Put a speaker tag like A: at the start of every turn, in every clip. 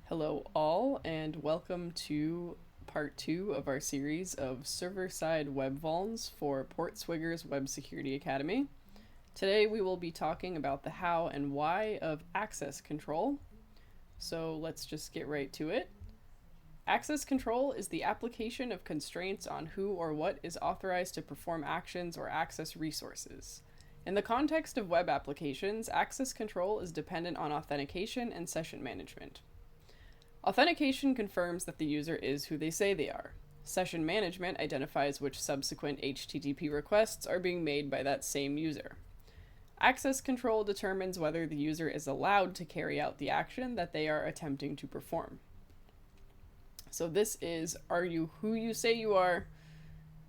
A: Hello, all, and welcome to part 2 of our series of server-side web vulns for Portswigger's Web Security Academy. Today we will be talking about the how and why of access control. So let's just get right to it. Access control is the application of constraints on who or what is authorized to perform actions or access resources. In the context of web applications, access control is dependent on authentication and session management. Authentication confirms that the user is who they say they are. Session management identifies which subsequent HTTP requests are being made by that same user. Access control determines whether the user is allowed to carry out the action that they are attempting to perform. So this is, are you who you say you are?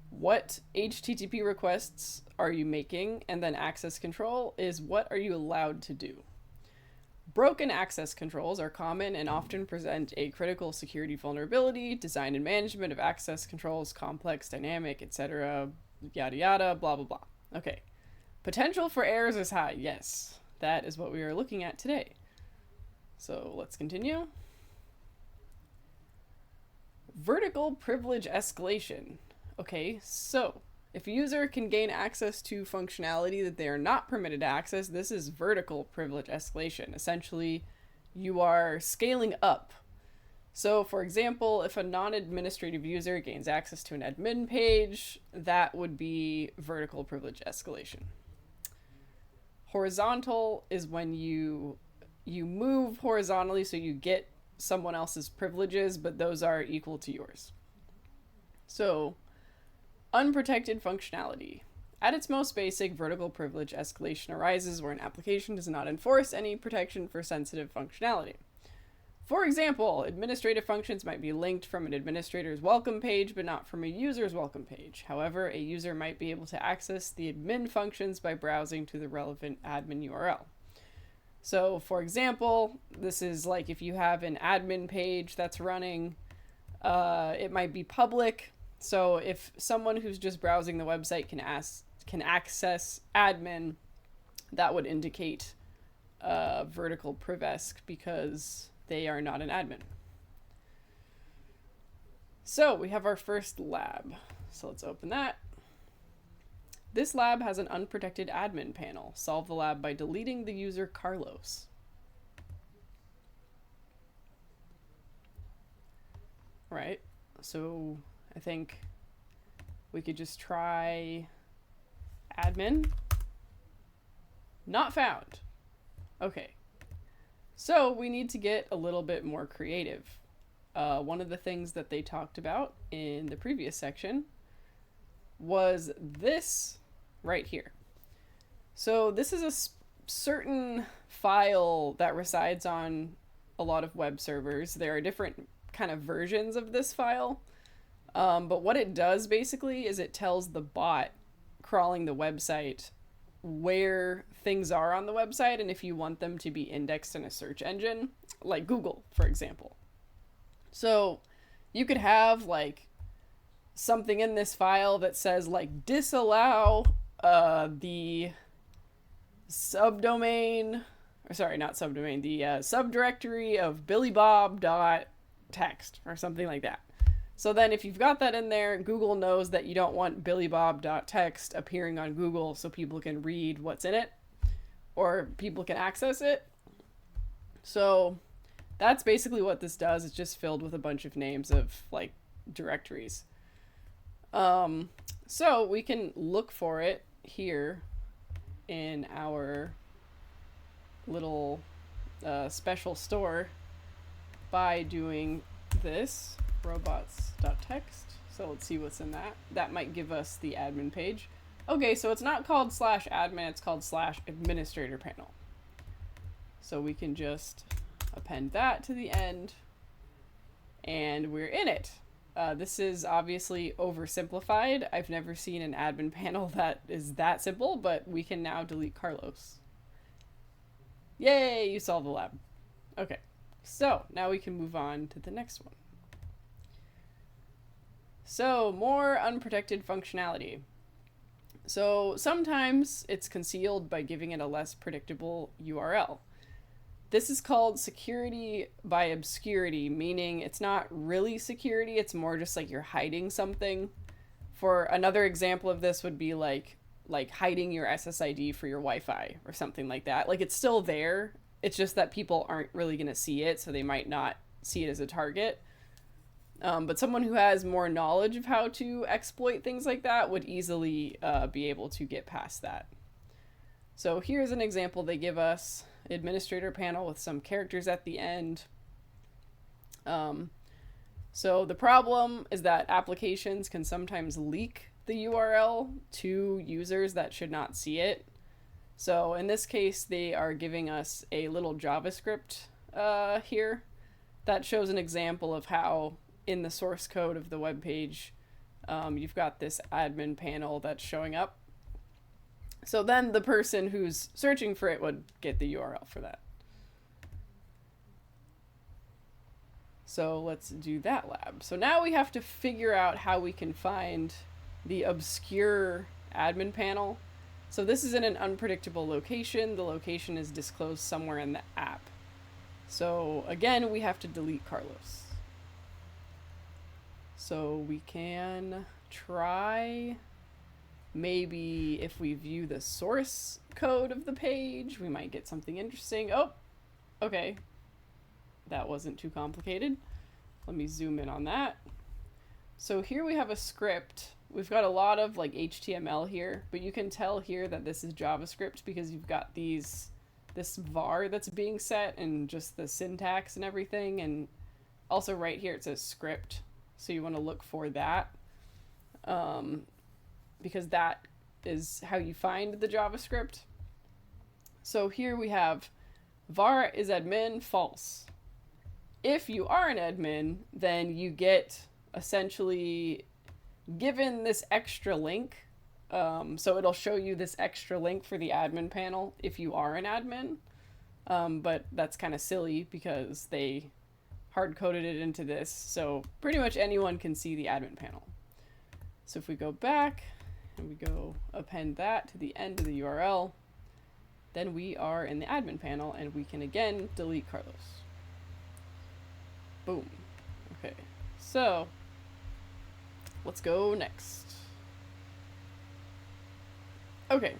A: What HTTP requests are you making? And then access control is, what are you allowed to do? Broken access controls are common and often present a critical security vulnerability. Design and management of access controls, complex, dynamic, etc., yada yada, blah blah blah. Okay. Potential for errors is high. Yes, that is what we are looking at today. So let's continue. Vertical privilege escalation. Okay, so if a user can gain access to functionality that they are not permitted to access, this is vertical privilege escalation. Essentially, you are scaling up. So, for example, if a non-administrative user gains access to an admin page, that would be vertical privilege escalation. Horizontal is when you move horizontally, so you get someone else's privileges, but those are equal to yours. So, unprotected functionality. At its most basic, vertical privilege escalation arises where an application does not enforce any protection for sensitive functionality. For example, administrative functions might be linked from an administrator's welcome page, but not from a user's welcome page. However, a user might be able to access the admin functions by browsing to the relevant admin URL. So, for example, this is like if you have an admin page that's running, it might be public. So if someone who's just browsing the website can access admin, that would indicate vertical privesc because they are not an admin. So we have our first lab. So let's open that. This lab has an unprotected admin panel. Solve the lab by deleting the user Carlos. Right. So I think we could just try admin. Not found. Okay. So we need to get a little bit more creative. One of the things that they talked about in the previous section was this right here. So this is a certain file that resides on a lot of web servers. There are different kind of versions of this file. But what it does basically is it tells the bot crawling the website where things are on the website and if you want them to be indexed in a search engine, like Google, for example. So you could have like something in this file that says like disallow the subdomain, or sorry, not subdomain, the subdirectory of billybob.txt or something like that. So then if you've got that in there, Google knows that you don't want billybob.txt appearing on Google so people can read what's in it or people can access it. So that's basically what this does. It's just filled with a bunch of names of like directories. So we can look for it here in our little special store by doing this. Robots.txt. So let's see what's in that. That might give us the admin page. Okay, so it's not called /admin, it's called /administrator panel. So we can just append that to the end and we're in it. This is obviously oversimplified. I've never seen an admin panel that is that simple, but we can now delete Carlos. Yay, you solved the lab. Okay, so now we can move on to the next one. So, more unprotected functionality. So sometimes it's concealed by giving it a less predictable URL. This is called security by obscurity, meaning it's not really security, it's more just like you're hiding something. For another example of this would be like hiding your SSID for your Wi-Fi or something like that. Like it's still there. It's just that people aren't really going to see it, so they might not see it as a target. But someone who has more knowledge of how to exploit things like that would easily be able to get past that. So here's an example they give us. Administrator panel with some characters at the end. So the problem is that applications can sometimes leak the URL to users that should not see it. So in this case, they are giving us a little JavaScript here that shows an example of how in the source code of the web page, you've got this admin panel that's showing up. So then the person who's searching for it would get the URL for that. So let's do that lab. So now we have to figure out how we can find the obscure admin panel. So this is in an unpredictable location. The location is disclosed somewhere in the app. So again, we have to delete Carlos. So we can try, maybe if we view the source code of the page, we might get something interesting. Oh, okay. That wasn't too complicated. Let me zoom in on that. So here we have a script. We've got a lot of like HTML here, but you can tell here that this is JavaScript because you've got this var that's being set and just the syntax and everything. And also right here it says script. So you want to look for that because that is how you find the JavaScript. So here we have var is admin false. If you are an admin, then you get essentially given this extra link. So it'll show you this extra link for the admin panel if you are an admin. But that's kind of silly because they hard-coded it into this. So pretty much anyone can see the admin panel. So if we go back and we go append that to the end of the URL, then we are in the admin panel and we can again delete Carlos. Boom. Okay, so let's go next. Okay,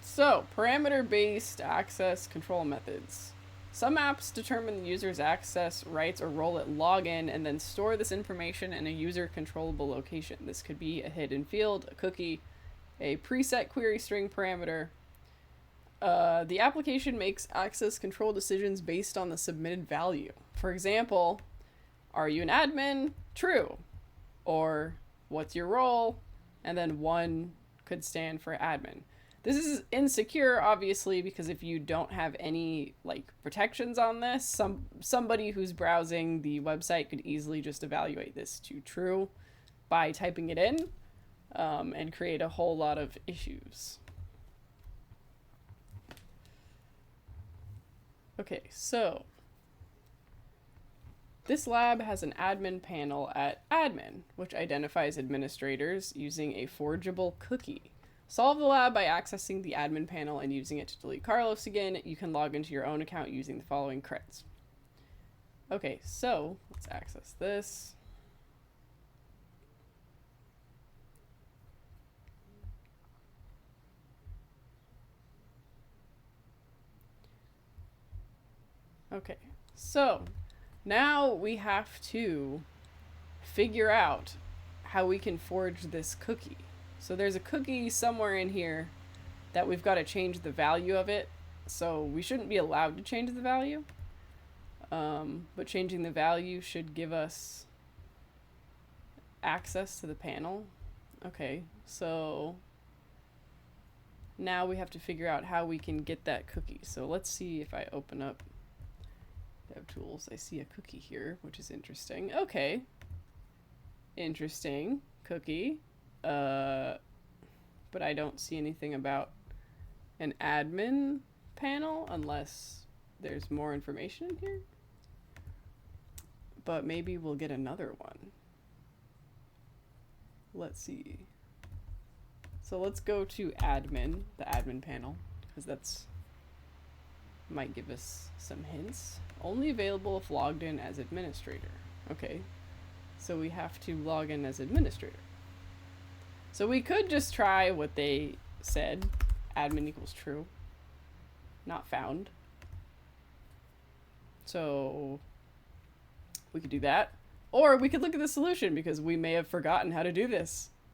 A: so parameter-based access control methods. Some apps determine the user's access rights or role at login and then store this information in a user controllable location. This could be a hidden field, a cookie, a preset query string parameter. The application makes access control decisions based on the submitted value. For example, are you an admin? True. Or what's your role? And then 1 could stand for admin. This is insecure, obviously, because if you don't have any like protections on this, somebody who's browsing the website could easily just evaluate this to true by typing it in and create a whole lot of issues. Okay, so this lab has an admin panel at admin, which identifies administrators using a forgeable cookie. Solve the lab by accessing the admin panel and using it to delete Carlos again. You can log into your own account using the following creds. Okay, so let's access this. Okay, so now we have to figure out how we can forge this cookie. So there's a cookie somewhere in here that we've got to change the value of it. So we shouldn't be allowed to change the value. But changing the value should give us access to the panel. Okay, so now we have to figure out how we can get that cookie. So let's see if I open up DevTools. I see a cookie here, which is interesting. Okay. Interesting. Cookie. But I don't see anything about an admin panel unless there's more information in here. But maybe we'll get another one. Let's see. So let's go to admin, the admin panel, because that's might give us some hints. Only available if logged in as administrator. Okay, so we have to log in as administrator. So we could just try what they said. Admin equals true. Not found. So we could do that. Or we could look at the solution because we may have forgotten how to do this.